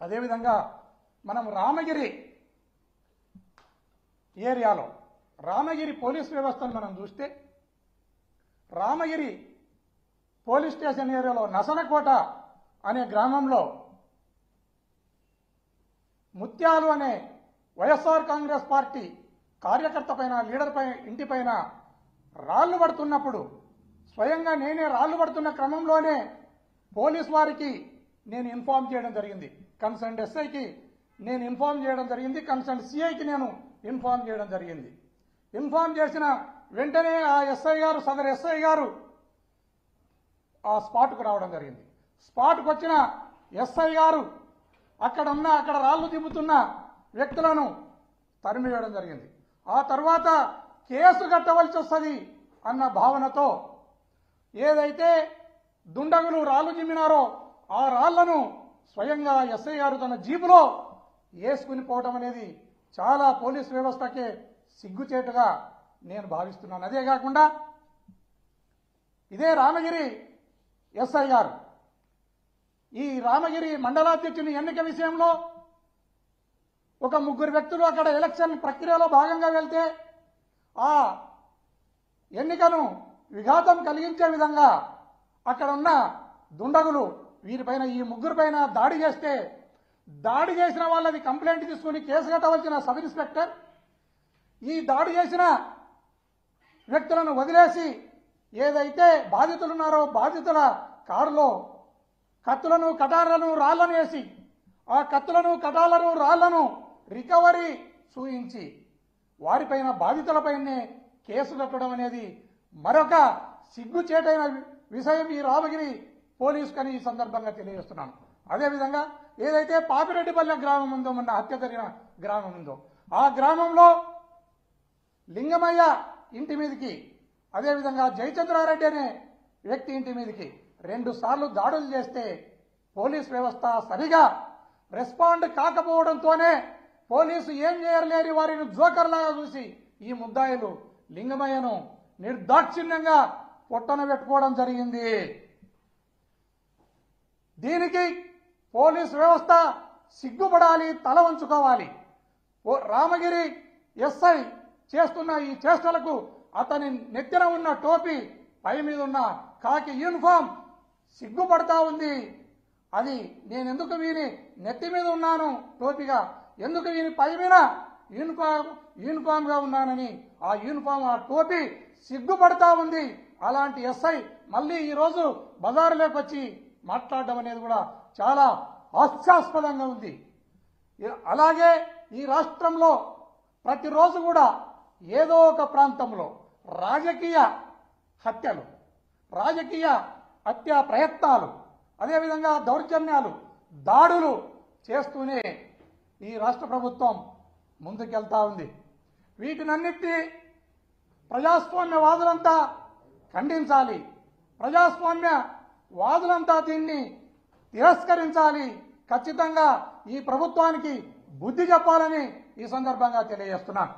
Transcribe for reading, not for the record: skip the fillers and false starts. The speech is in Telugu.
అదేవిధంగా మనం రామగిరి ఏరియాలో రామగిరి పోలీస్ వ్యవస్థను మనం చూస్తే రామగిరి పోలీస్ స్టేషన్ ఏరియాలో నసనకోట అనే గ్రామంలో ముత్యాలు అనే వైఎస్ఆర్ కాంగ్రెస్ పార్టీ కార్యకర్త పైన లీడర్ పైన ఇంటిపైన రాళ్లు పడుతున్నప్పుడు స్వయంగా నేనే రాళ్లు పడుతున్న క్రమంలోనే పోలీస్ వారికి నేను ఇన్ఫార్మ్ చేయడం జరిగింది. కన్సర్న్ ఎస్ఐకి నేను ఇన్ఫార్మ్ చేయడం జరిగింది. కన్సర్న్ సిఐకి నేను ఇన్ఫార్మ్ చేయడం జరిగింది. ఇన్ఫార్మ్ చేసిన వెంటనే ఆ ఎస్ఐ గారు సదరు ఎస్ఐ గారు ఆ స్పాట్కు రావడం జరిగింది. స్పాట్కు వచ్చిన ఎస్ఐ గారు అక్కడ రాళ్లు దింపుతున్న వ్యక్తులను తరిమివేయడం జరిగింది. ఆ తర్వాత కేసు కట్టవలసి వస్తుంది అన్న భావనతో ఏదైతే దుండగులు రాళ్లు జిమ్మినారో ఆ రాళ్లను స్వయంగా ఎస్ఐ గారు తన జీపులో వేసుకుని పోవడం అనేది చాలా పోలీస్ వ్యవస్థకే సిగ్గుచేటుగా నేను భావిస్తున్నాను. అదే కాకుండా ఇదే రామగిరి ఎస్ఐ గారు ఈ రామగిరి మండలాధ్యక్షుని ఎన్నిక విషయంలో ఒక ముగ్గురు వ్యక్తులు అక్కడ ఎలక్షన్ ప్రక్రియలో భాగంగా వెళ్తే ఆ ఎన్నికను విఘాతం కలిగించే విధంగా అక్కడ ఉన్న దుండగులు వీరిపైన ఈ ముగ్గురిపైన దాడి చేస్తే దాడి చేసిన వాళ్ళది కంప్లైంట్ తీసుకుని కేసు కట్టవలసిన సబ్ ఇన్స్పెక్టర్ ఈ దాడి చేసిన వ్యక్తులను వదిలేసి ఏదైతే బాధితులున్నారో బాధితుల కారులో కత్తులను కటార్లను రాళ్లను వేసి ఆ కత్తులను కటార్లను రాళ్లను రికవరీ చూయించి వారిపైన బాధితులపైనే కేసు కట్టడం అనేది మరొక సిగ్గుచేటైన విషయం ఈ రామగిరి పోలీసు కని ఈ సందర్భంగా తెలియజేస్తున్నాను. అదేవిధంగా ఏదైతే పాపిరెడ్డిపల్లె గ్రామం ఉందో మొన్న హత్య జరిగిన గ్రామం ఉందో ఆ గ్రామంలో లింగమయ్య ఇంటి మీదకి అదేవిధంగా జయచంద్రారెడ్డి అనే వ్యక్తి ఇంటి మీదకి 2 సార్లు దాడులు చేస్తే పోలీస్ వ్యవస్థ సరిగా రెస్పాండ్ కాకపోవడంతోనే పోలీసు ఏం చేయలేని వారిని జోకర్లాగా చూసి ఈ ముద్దాయిలు లింగమయ్యను నిర్దాక్షిణ్యంగా పొట్టన పెట్టుకోవడం జరిగింది. దీనికి పోలీస్ వ్యవస్థ సిగ్గుపడాలి, తల వంచుకోవాలి. రామగిరి ఎస్ఐ చేస్తున్న ఈ చేష్టలకు అతని నెత్తిన ఉన్న టోపీ పై మీద ఉన్న కాకి యూనిఫామ్ సిగ్గుపడతా ఉంది. అది నేనెందుకు వీని నెత్తి మీద ఉన్నాను టోపీగా, ఎందుకు వీని పై మీద యూనిఫామ్ గా ఉన్నానని ఆ యూనిఫామ్ ఆ టోపీ సిగ్గుపడతా ఉంది. అలాంటి ఎస్ఐ మళ్ళీ ఈరోజు బజారులోకి వచ్చి మాట్లాడడం అనేది కూడా చాలా హాస్యాస్పదంగా ఉంది. అలాగే ఈ రాష్ట్రంలో ప్రతిరోజు కూడా ఏదో ఒక ప్రాంతంలో రాజకీయ హత్యలు, రాజకీయ హత్యా ప్రయత్నాలు, అదేవిధంగా దౌర్జన్యాలు, దాడులు చేస్తూనే ఈ రాష్ట్ర ప్రభుత్వం ముందుకెళ్తా ఉంది. వీటినన్నిటినీ ప్రజాస్వామ్యవాదులంతా ఖండించాలి. ప్రజాస్వామ్యవాదులంతా దీన్ని తిరస్కరించాలి. ఖచ్చితంగా ఈ ప్రభుత్వానికి బుద్ధి చెప్పాలని ఈ సందర్భంగా తెలియజేస్తున్నాను.